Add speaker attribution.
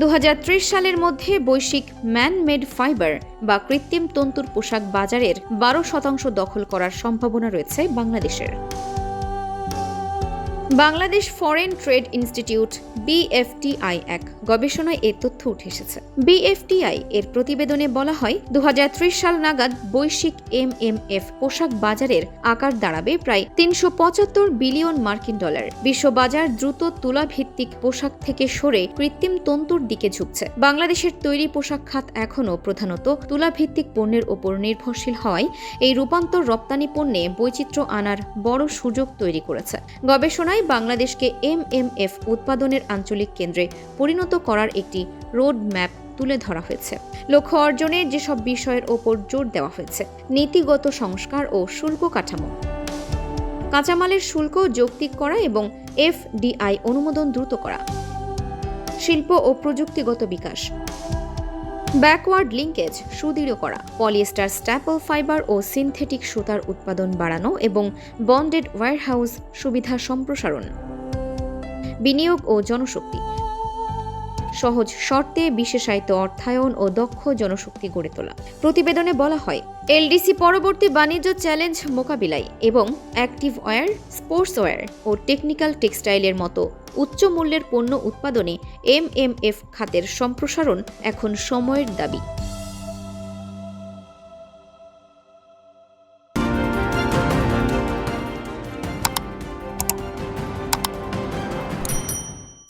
Speaker 1: 2030 সালের মধ্যে বৈশ্বিক ম্যান মেড ফাইবার বা কৃত্রিম তন্তুর পোশাক বাজারের 12% দখল করার সম্ভাবনা রয়েছে বাংলাদেশের। Bangladesh foreign trade institute BFTI এক গবেষণায় এই তথ্য উঠে এসেছে। BFTI এর প্রতিবেদনে বলা হয় 2030 সাল নাগাদ বৈশ্বিক MMF পোশাক বাজারের আকার দাঁড়াবে প্রায় 375 বিলিয়ন মার্কিন ডলার। বিশ্ববাজার দ্রুত তুলাভিত্তিক পোশাক থেকে সরে কৃত্রিম তন্তুর দিকে ঝুঁকছে। বাংলাদেশের তৈরি পোশাক খাত এখনও প্রধানত তুলাভিত্তিক পণ্যের ওপর নির্ভরশীল হওয়ায় এই রূপান্তর রপ্তানি পণ্যে বৈচিত্র্য আনার বড় সুযোগ তৈরি করেছে। গবেষণায় বাংলাদেশকে MMF উৎপাদনের আঞ্চলিক কেন্দ্রে পরিণত করার একটি রোড ম্যাপ তুলে ধরা হয়েছে। লক্ষ্য অর্জনে যেসব বিষয়ের ওপর জোর দেওয়া হয়েছে: নীতিগত সংস্কার ও শুল্ক কাঠামো, কাঁচামালের শুল্ক যৌক্তিক করা এবং FDI অনুমোদন দ্রুত করা, শিল্প ও প্রযুক্তিগত বিকাশ, ব্যাকওয়ার্ড লিঙ্কেজ সুদৃঢ় করা, পলিয়েস্টার স্ট্যাপল ফাইবার ও সিনথেটিক সুতার উৎপাদন বাড়ানো এবং বন্ডেড ওয়্যারহাউস সুবিধা সম্প্রসারণ, বিনিয়োগ ও জনশক্তি, সহজ শর্তে বিশেষায়িত অর্থায়ন ও দক্ষ জনশক্তি গড়ে তোলা। প্রতিবেদনে বলা হয়, LDC পরবর্তী বাণিজ্য চ্যালেঞ্জ মোকাবিলায় এবং অ্যাক্টিভ ওয়্যার, স্পোর্টস ওয়্যার ও টেকনিক্যাল টেক্সটাইলের মতো উচ্চ মূল্যের পণ্য উৎপাদনে MMF খাতের সম্প্রসারণ এখন সময়ের দাবি।